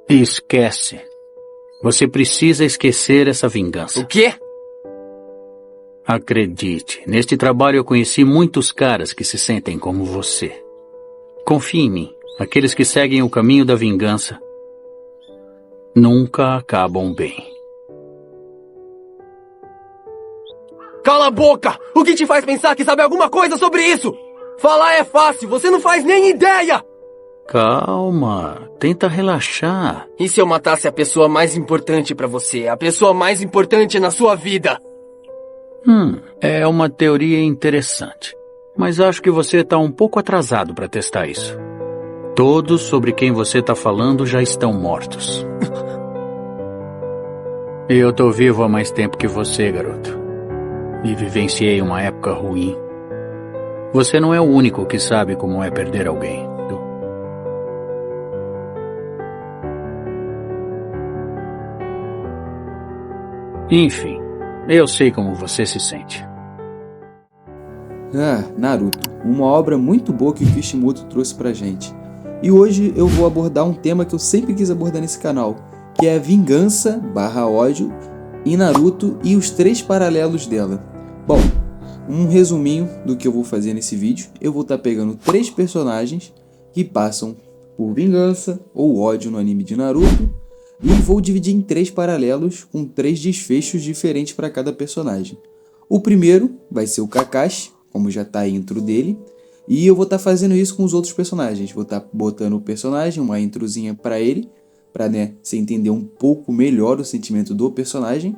Esquece. Você precisa esquecer essa vingança. O quê? Acredite, neste trabalho eu conheci muitos caras que se sentem como você. Confie em mim, aqueles que seguem o caminho da vingança nunca acabam bem. Cala a boca! O que te faz pensar que sabe alguma coisa sobre isso? Falar é fácil, você não faz nem ideia! Calma, tenta relaxar. E se eu matasse a pessoa mais importante pra você? A pessoa mais importante na sua vida? É uma teoria interessante. Mas acho que você está um pouco atrasado para testar isso. Todos sobre quem você está falando já estão mortos. Eu tô vivo há mais tempo que você, garoto. E vivenciei uma época ruim. Você não é o único que sabe como é perder alguém. Enfim, eu sei como você se sente. Naruto, uma obra muito boa que o Kishimoto trouxe pra gente. E hoje eu vou abordar um tema que eu sempre quis abordar nesse canal, que é a vingança/ódio em Naruto e os 3 paralelos dela. Bom, um resuminho do que eu vou fazer nesse vídeo. Eu vou estar pegando 3 personagens que passam por vingança ou ódio no anime de Naruto e vou dividir em 3 paralelos com 3 desfechos diferentes para cada personagem. O primeiro vai ser o Kakashi, como já está a intro dele, e eu vou estar fazendo isso com os outros personagens. Vou estar botando o personagem, uma introzinha para ele, para você entender um pouco melhor o sentimento do personagem,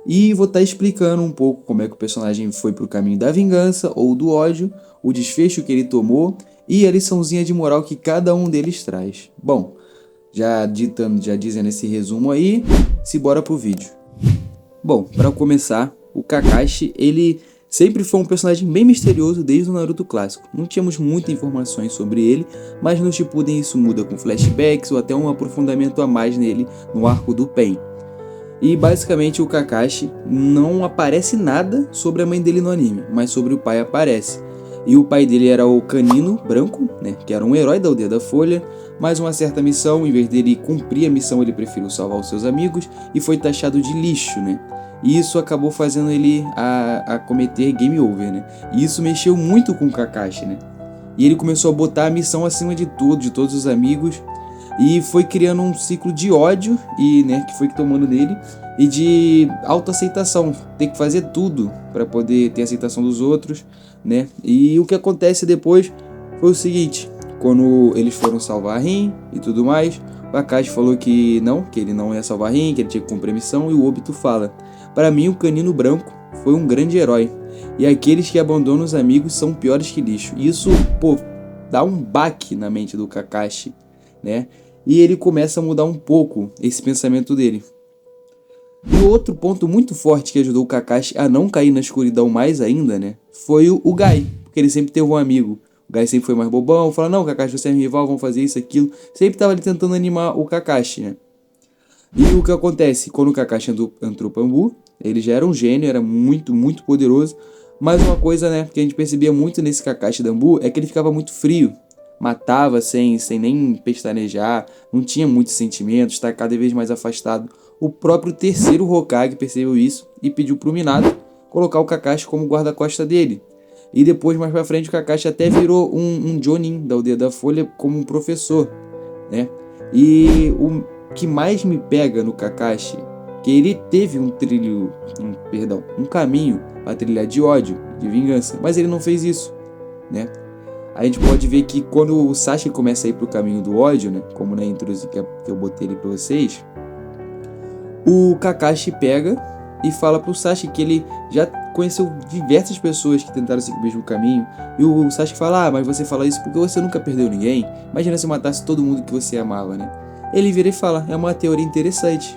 e vou estar explicando um pouco como é que o personagem foi para o caminho da vingança ou do ódio, o desfecho que ele tomou e a liçãozinha de moral que cada um deles traz. Bom, já dizendo esse resumo aí, bora pro vídeo. Bom, para começar, o Kakashi, ele sempre foi um personagem bem misterioso desde o Naruto clássico. Não tínhamos muitas informações sobre ele, mas no Shippuden isso muda com flashbacks ou até um aprofundamento a mais nele no arco do Pain. E basicamente o Kakashi não aparece nada sobre a mãe dele no anime, mas sobre o pai aparece. E o pai dele era o Canino Branco, que era um herói da Aldeia da Folha, mas uma certa missão, em vez dele cumprir a missão, ele preferiu salvar os seus amigos e foi taxado de lixo, E isso acabou fazendo ele a cometer game over, E isso mexeu muito com o Kakashi, E ele começou a botar a missão acima de tudo, de todos os amigos, e foi criando um ciclo de ódio e que foi tomando nele e de autoaceitação, ter que fazer tudo para poder ter a aceitação dos outros, E o que acontece depois foi o seguinte: quando eles foram salvar a Rin e tudo mais, o Kakashi falou que ele não ia salvar a Rin, que ele tinha que cumprir a missão, e o Obito fala: para mim o Canino Branco foi um grande herói, e aqueles que abandonam os amigos são piores que lixo. E isso, dá um baque na mente do Kakashi, E ele começa a mudar um pouco esse pensamento dele. E outro ponto muito forte que ajudou o Kakashi a não cair na escuridão mais ainda, foi o Gai, porque ele sempre teve um amigo. O Gai sempre foi mais bobão, fala: não, Kakashi, você é meu rival, vamos fazer isso, aquilo. Sempre estava ali tentando animar o Kakashi, E o que acontece? Quando o Kakashi entrou pro Anbu, ele já era um gênio, era muito, muito poderoso. Mas uma coisa, que a gente percebia muito nesse Kakashi da Anbu é que ele ficava muito frio. Matava sem nem pestanejar, não tinha muitos sentimentos, está cada vez mais afastado. O próprio terceiro Hokage percebeu isso e pediu pro Minato colocar o Kakashi como guarda-costa dele. E depois, mais pra frente, o Kakashi até virou um Jonin da Aldeia da Folha como um professor, E o que mais me pega no Kakashi, que ele teve um caminho para trilhar de ódio, de vingança, mas ele não fez isso, A gente pode ver que quando o Sasuke começa a ir pro caminho do ódio, como na intro que eu botei ali pra vocês, o Kakashi pega e fala pro Sasuke que ele já conheceu diversas pessoas que tentaram seguir o mesmo caminho, e o Sasuke fala: mas você fala isso porque você nunca perdeu ninguém? Imagina se matasse todo mundo que você amava, Ele vira e fala: é uma teoria interessante.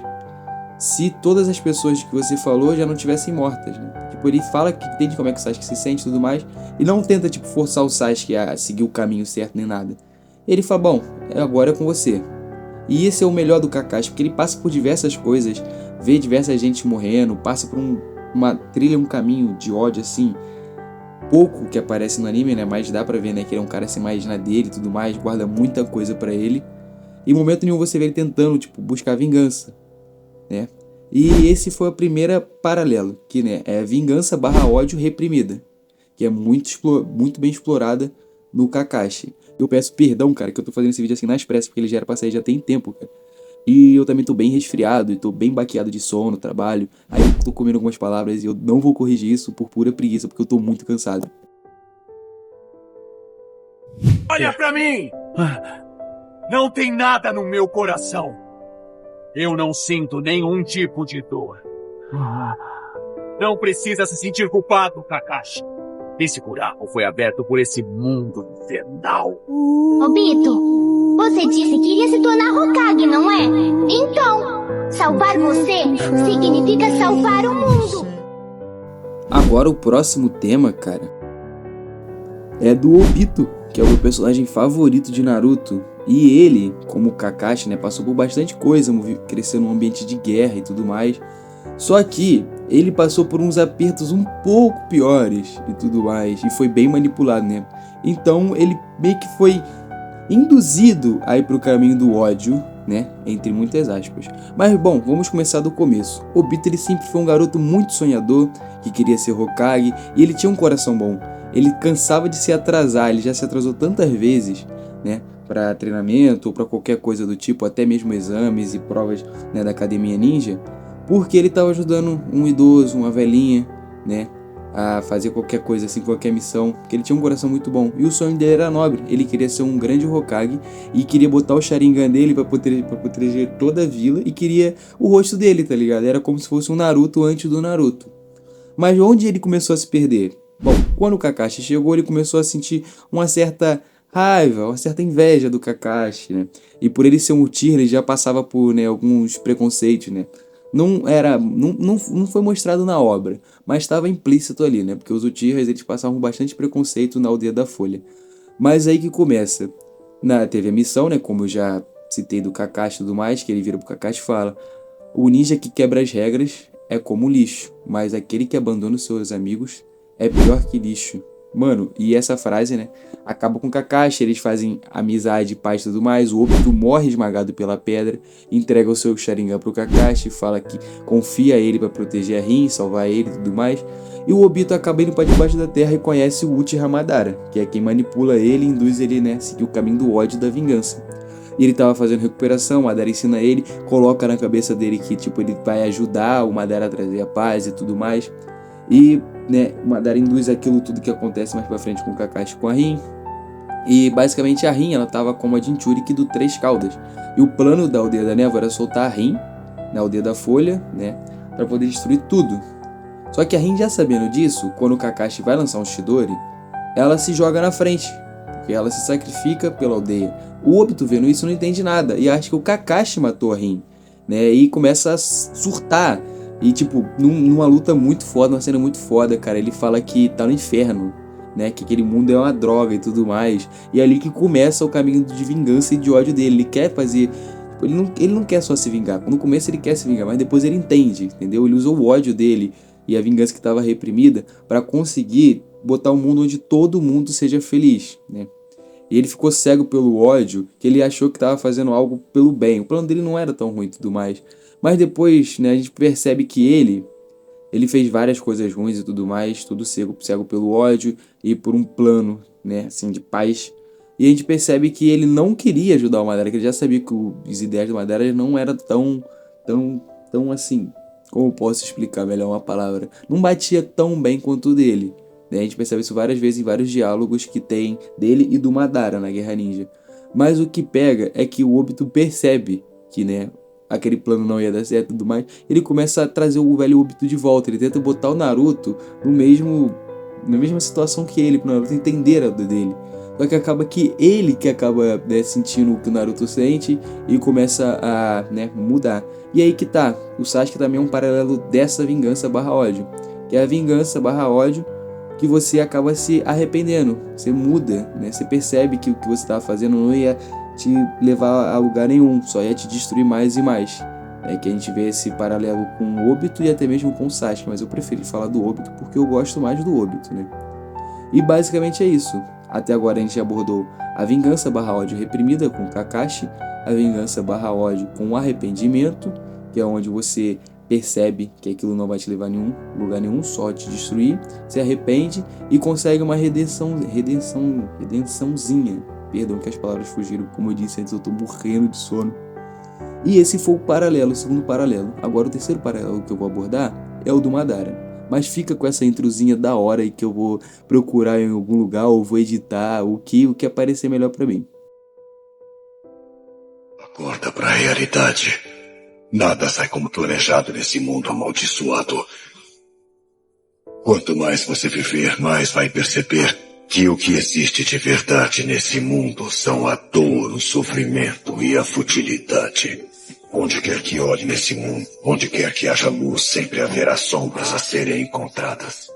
Se todas as pessoas que você falou já não tivessem mortas, Ele fala que entende como é que o Sasuke se sente e tudo mais, e não tenta, forçar o Sasuke a seguir o caminho certo nem nada. Ele fala: bom, agora é com você. E esse é o melhor do Kakashi, porque ele passa por diversas coisas, vê diversas gente morrendo, passa por uma trilha, um caminho de ódio, assim, pouco que aparece no anime, mas dá pra ver, que ele é um cara assim mais na dele e tudo mais, guarda muita coisa pra ele. Em momento nenhum você vê ele tentando, tipo, buscar vingança, né? E esse foi a primeira paralelo, que, né, é vingança barra ódio reprimida, que é muito bem explorada no Kakashi. Eu peço perdão, cara, que eu tô fazendo esse vídeo assim nas pressas, porque ele já era pra sair já tem tempo, cara. E eu também tô bem resfriado e tô bem baqueado de sono, trabalho. Aí eu tô comendo algumas palavras e eu não vou corrigir isso por pura preguiça, porque eu tô muito cansado. Olha pra mim! Não tem nada no meu coração. Eu não sinto nenhum tipo de dor. Não precisa se sentir culpado, Kakashi. Esse buraco foi aberto por esse mundo infernal. Obito, você disse que iria se tornar Hokage, não é? Então, salvar você significa salvar o mundo. Agora o próximo tema, cara, é do Obito, que é o meu personagem favorito de Naruto. E ele, como Kakashi, né, passou por bastante coisa, cresceu num ambiente de guerra e tudo mais. Só que ele passou por uns apertos um pouco piores e tudo mais, e foi bem manipulado, né? Então ele meio que foi induzido a ir pro caminho do ódio, né? Entre muitas aspas. Mas bom, vamos começar do começo. Obito, ele sempre foi um garoto muito sonhador, que queria ser Hokage, e ele tinha um coração bom. Ele cansava de se atrasar, ele já se atrasou tantas vezes, né? Para treinamento ou para qualquer coisa do tipo, até mesmo exames e provas, né, da academia ninja, porque ele estava ajudando um idoso, uma velhinha, né, a fazer qualquer coisa assim, qualquer missão, porque ele tinha um coração muito bom. E o sonho dele era nobre, ele queria ser um grande Hokage e queria botar o Sharingan dele para proteger toda a vila e queria o rosto dele, tá ligado? Era como se fosse um Naruto antes do Naruto. Mas onde ele começou a se perder? Bom, quando o Kakashi chegou, ele começou a sentir uma certa raiva, uma certa inveja do Kakashi, né? E por ele ser um Uchiha, ele já passava por, né, alguns preconceitos, né? Não foi mostrado na obra, mas estava implícito ali, né? Porque os Uchihas, eles passavam bastante preconceito na Aldeia da Folha. Mas aí que começa. Teve a missão, né? Como eu já citei do Kakashi e tudo mais, que ele vira pro Kakashi e fala: o ninja que quebra as regras é como lixo, mas aquele que abandona os seus amigos é pior que lixo. Mano, e essa frase, né, acaba com o Kakashi, eles fazem amizade, paz e tudo mais. O Obito morre esmagado pela pedra, entrega o seu Sharingan pro Kakashi, fala que confia ele pra proteger a Rin, salvar ele e tudo mais. E o Obito acaba indo pra debaixo da terra e conhece o Uchiha Madara, que é quem manipula ele e induz ele, né, a seguir o caminho do ódio e da vingança. E ele tava fazendo recuperação, o Madara ensina ele, coloca na cabeça dele que, tipo, ele vai ajudar o Madara a trazer a paz e tudo mais. E, né, o Madara induz aquilo tudo que acontece mais pra frente com o Kakashi com a Rin. E basicamente a Rin, ela tava como a Jinchuriki do Três Caudas. E o plano da Aldeia da Névoa era soltar a Rin na Aldeia da Folha, né, pra poder destruir tudo. Só que a Rin, já sabendo disso, quando o Kakashi vai lançar um Chidori, ela se joga na frente, porque ela se sacrifica pela aldeia. O Obito, vendo isso, não entende nada e acha que o Kakashi matou a Rin, né, e começa a surtar. E, tipo, numa luta muito foda, uma cena muito foda, cara, ele fala que tá no inferno, né, que aquele mundo é uma droga e tudo mais. E é ali que começa o caminho de vingança e de ódio dele. Ele quer fazer... Ele não quer só se vingar. No começo ele quer se vingar, mas depois ele entende, entendeu? Ele usou o ódio dele e a vingança que estava reprimida para conseguir botar um mundo onde todo mundo seja feliz, né? E ele ficou cego pelo ódio, que ele achou que estava fazendo algo pelo bem. O plano dele não era tão ruim e tudo mais. Mas depois, né, a gente percebe que ele fez várias coisas ruins e tudo mais, tudo cego pelo ódio e por um plano, né, assim, de paz. E a gente percebe que ele não queria ajudar o Madara, que ele já sabia que as ideias do Madara não eram tão assim, como eu posso explicar melhor uma palavra, não batia tão bem quanto o dele. Né? A gente percebe isso várias vezes em vários diálogos que tem dele e do Madara na Guerra Ninja. Mas o que pega é que o Obito percebe que, né, aquele plano não ia dar certo e tudo mais, ele começa a trazer o velho Obito de volta. Ele tenta botar o Naruto na mesma situação que ele, pro Naruto entender a dor dele. Só que acaba que ele que acaba, né, sentindo o que o Naruto sente e começa a, né, mudar. E aí que tá, o Sasuke também é um paralelo dessa vingança barra ódio, que é a vingança barra ódio que você acaba se arrependendo, você muda, né? Você percebe que o que você estava fazendo não ia te levar a lugar nenhum, só ia te destruir mais e mais. É que a gente vê esse paralelo com o Obito e até mesmo com o Sasuke, mas eu preferi falar do Obito porque eu gosto mais do Obito, né? E basicamente é isso. Até agora a gente abordou a vingança barra ódio reprimida com o Kakashi, a vingança barra ódio com arrependimento, que é onde você percebe que aquilo não vai te levar a nenhum lugar nenhum, só te destruir, se arrepende e consegue uma redençãozinha. Perdão que as palavras fugiram, como eu disse antes, eu tô morrendo de sono. E esse foi o segundo paralelo. Agora o terceiro paralelo que eu vou abordar é o do Madara. Mas fica com essa introzinha da hora aí que eu vou procurar em algum lugar ou vou editar o que aparecer melhor pra mim. Acorda pra realidade. Nada sai como planejado nesse mundo amaldiçoado. Quanto mais você viver, mais vai perceber que o que existe de verdade nesse mundo são a dor, o sofrimento e a futilidade. Onde quer que olhe nesse mundo, onde quer que haja luz, sempre haverá sombras a serem encontradas.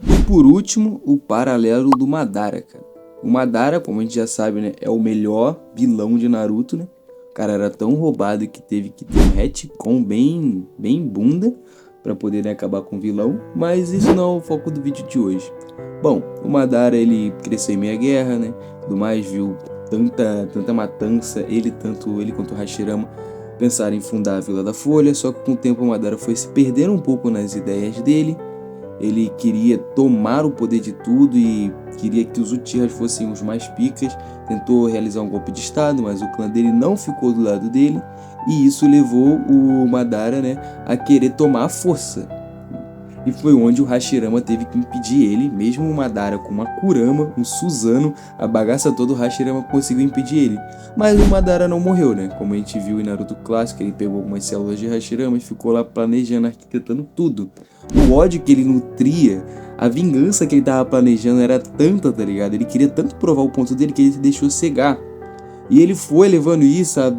E por último, o paralelo do Madara, cara. O Madara, como a gente já sabe, né, é o melhor vilão de Naruto, né? O cara era tão roubado que teve que ter um retcon bem bunda para poder, né, acabar com o vilão, mas isso não é o foco do vídeo de hoje. Bom, o Madara, ele cresceu em meia guerra, né? Do mais, viu tanta matança, tanto ele quanto o Hashirama pensaram em fundar a Vila da Folha, só que com o tempo o Madara foi se perdendo um pouco nas ideias dele. Ele queria tomar o poder de tudo e queria que os Uchihas fossem os mais picas. Tentou realizar um golpe de estado, mas o clã dele não ficou do lado dele. E isso levou o Madara, né, a querer tomar a força. E foi onde o Hashirama teve que impedir ele. Mesmo o Madara com uma Kurama, um Susanoo, a bagaça toda, o Hashirama conseguiu impedir ele. Mas o Madara não morreu, né? Como a gente viu em Naruto Clássico, ele pegou algumas células de Hashirama e ficou lá planejando, arquitetando tudo. O ódio que ele nutria, a vingança que ele tava planejando era tanta, tá ligado? Ele queria tanto provar o ponto dele que ele se deixou cegar. E ele foi levando isso há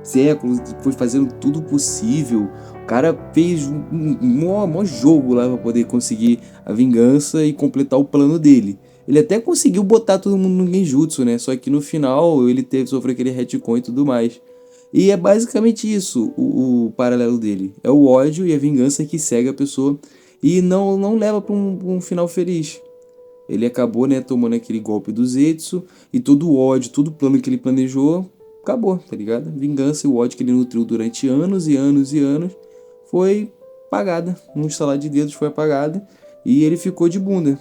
séculos, foi fazendo tudo possível. O cara fez um maior jogo lá pra poder conseguir a vingança e completar o plano dele. Ele até conseguiu botar todo mundo no Genjutsu, né? Só que no final ele sofreu aquele retcon e tudo mais. E é basicamente isso o paralelo dele. É o ódio e a vingança que cega a pessoa e não leva para um final feliz. Ele acabou, né, tomando aquele golpe do Zetsu e todo o ódio, todo o plano que ele planejou, acabou, tá ligado? A vingança e o ódio que ele nutriu durante anos e anos e anos foi apagada. Num estalar de dedos foi apagada e ele ficou de bunda.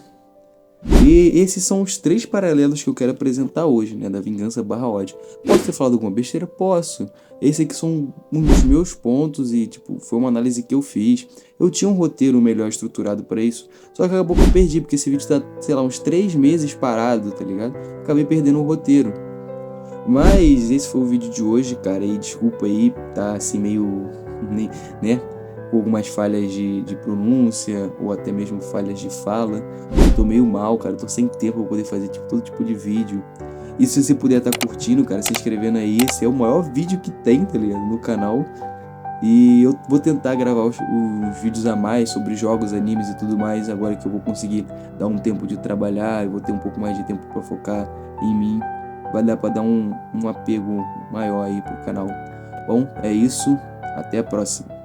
E esses são os 3 paralelos que eu quero apresentar hoje, né, da vingança barra ódio. Posso ter falado alguma besteira? Posso. Esses aqui são um dos meus pontos e, tipo, foi uma análise que eu fiz. Eu tinha um roteiro melhor estruturado pra isso, só que acabou que eu perdi, porque esse vídeo tá, sei lá, uns 3 meses parado, tá ligado? Acabei perdendo o roteiro. Mas esse foi o vídeo de hoje, cara, e desculpa aí, tá assim meio, né, com algumas falhas de pronúncia ou até mesmo falhas de fala. Eu tô meio mal, cara, tô sem tempo pra poder fazer todo tipo de vídeo. E se você puder estar curtindo, cara, se inscrevendo aí, esse é o maior vídeo que tem, tá ligado, no canal. E eu vou tentar gravar os vídeos a mais sobre jogos, animes e tudo mais, agora que eu vou conseguir dar um tempo de trabalhar, eu vou ter um pouco mais de tempo pra focar em mim. Vai dar pra dar um apego maior aí pro canal. Bom, é isso, até a próxima.